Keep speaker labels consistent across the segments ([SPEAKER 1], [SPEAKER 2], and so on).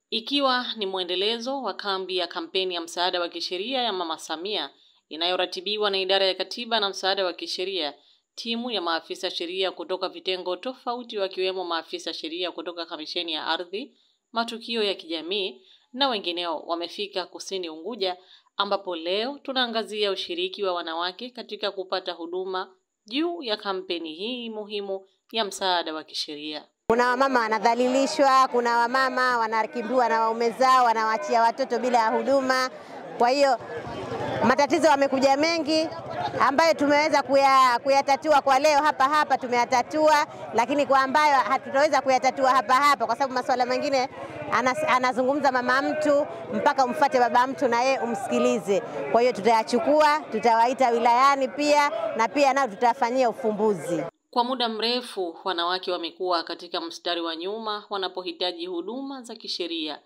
[SPEAKER 1] Ikiwa ni mwendelezo wa kambi ya kampeni ya msaada wa kisheria ya Mama Samia inayoratibiwa na Idara ya Katiba na Msaada wa Kisheria, timu ya maafisa sheria kutoka vitengo tofauti wakiwemo maafisa sheria kutoka Kamisheni ya Ardhi, Matukio ya Kijamii na wengineo wamefika Kusini Unguja, ambapo leo tunaangazia ushiriki wa wanawake katika kupata huduma juu ya kampeni hii muhimu ya msaada wa kisheria.
[SPEAKER 2] Kuna wamama wanadhalilishwa, kuna wamama wanakimbiwa na waume zao, wanawaachia watoto bila ya huduma. Kwa hiyo matatizo yamekuja mengi ambayo tumeweza kuyatatua kwa leo hapa tumeyatatua, lakini kwa ambayo hatutaweza kuyatatua hapa kwa sababu masuala mengine anazungumza mama mtu mpaka umfuate baba mtu na yeye umsikilize. Kwa hiyo tutayachukua, tutawaita wilayani pia na pia nao tutafanyia ufumbuzi.
[SPEAKER 1] Kwa muda mrefu wanawake wamekuwa katika mstari wa nyuma wanapohitaji huduma za kisheria,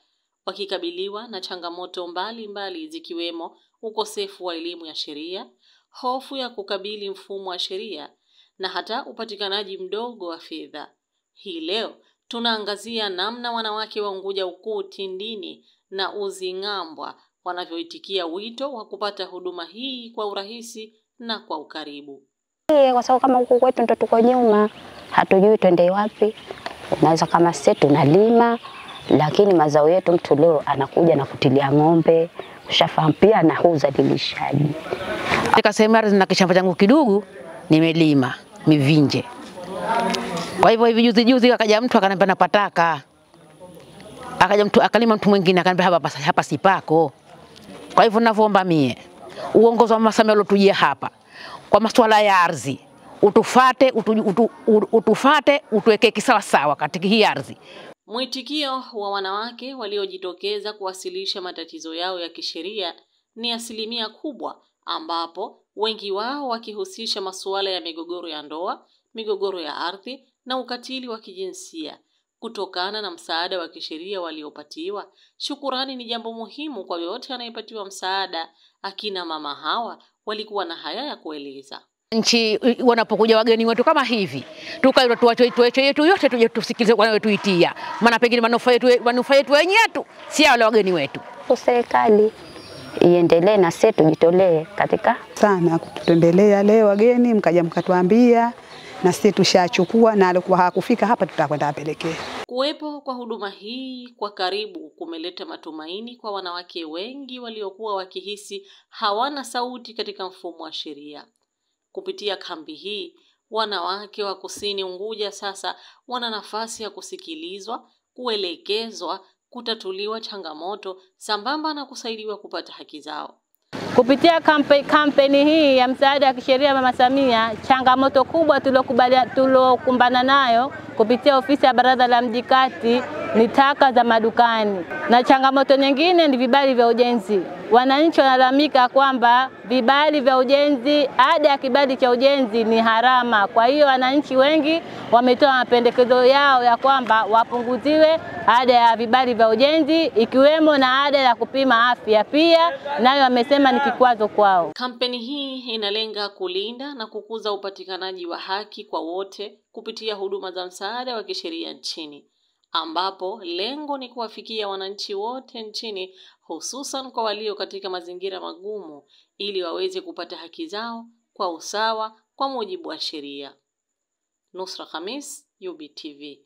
[SPEAKER 1] wakikabiliwa na changamoto mbalimbali zikiwemo ukosefu wa elimu ya sheria, hofu ya kukabili mfumo wa sheria na hata upatikanaji mdogo wa fedha. Hii leo tunaangazia namna wanawake wa Unguja Ukuu, Tindini na Uzing'ambwa wanavyoitikia wito wa kupata huduma hii kwa urahisi na kwa ukaribu.
[SPEAKER 3] Kwa sababu kama huku kwetu ndo tuko nyuma, hatujui twende wapi. Naweza kama sisi tunalima, lakini mazao yetu mtu leo anakuja na kutilia ng'ombe, ushafahamu, pia na udhalilishaji.
[SPEAKER 4] Katika sehemu na kishamba changu kidogo nimelima mivinje. Kwa hivyo hivi juzi akaja mtu akaniambia napataka. Akaja mtu akalima mtu mwingine akaniambia hapa sipako. Kwa hivyo ninavyoomba mie uongozi wa Mama Samia ulotujia hapa kwa masuala ya ardhi, utufate utuweke kisawa sawa katika hii ardhi.
[SPEAKER 1] Mwitikio wa wanawake waliojitokeza kuwasilisha matatizo yao ya kisheria ni kub%, ambapo wengi wao wakihusisha masuala ya migogoro ya ndoa, migogoro ya ardhi na ukatili wa kijinsia. Kutokana na msaada wa kisheria waliopatiwa, shukurani ni jambo muhimu kwa yote anayepatiwa msaada. Akina mama hawa walikuwa na haya ya kueleza.
[SPEAKER 4] Nchi wanapokuja wageni wetu kama hivi, tukaenda tuache yetu yote tuje tusikilize wanayotuitia. Maana pengine manufaa yetu wenyewe tu, si wale wageni wetu.
[SPEAKER 3] Serikali iendelee na sisi tujitolee katika
[SPEAKER 5] sana kututembelea leo wageni, mkaja mkatuambia na sisi tushachukua, na alikuwa hakufika hapa tutakwenda apelekea.
[SPEAKER 1] Kuwepo kwa huduma hii kwa karibu kumeleta matumaini kwa wanawake wengi waliokuwa wakihisi hawana sauti katika mfumo wa sheria. Kupitia kambi hii, wanawake wa Kusini Unguja sasa wana nafasi ya kusikilizwa, kuelekezwa, kutatuliwa changamoto sambamba na kusaidiwa kupata haki zao.
[SPEAKER 6] Kupitia kampeni hii ya msaada wa kisheria Mama Samia, changamoto kubwa tulokumbana nayo kupitia ofisi ya Baraza la Mji Kati ni taka za madukani, na changamoto nyingine ni vibali vya ujenzi. Wananchi wanalalamika kwamba vibali vya ujenzi, ada ya kibali cha ujenzi ni harama. Kwa hiyo wananchi wengi wametoa mapendekezo yao ya kwamba wapunguziwe ada ya vibali vya ujenzi, ikiwemo na ada ya kupima afya pia, nayo wamesema ni kikwazo kwao.
[SPEAKER 1] Kampeni hii inalenga kulinda na kukuza upatikanaji wa haki kwa wote kupitia huduma za msaada wa kisheria nchini, ambapo lengo ni kuwafikia wananchi wote nchini, hususan kwa walio katika mazingira magumu, ili waweze kupata haki zao kwa usawa kwa mujibu wa sheria. Nusra Khamis, UBTV.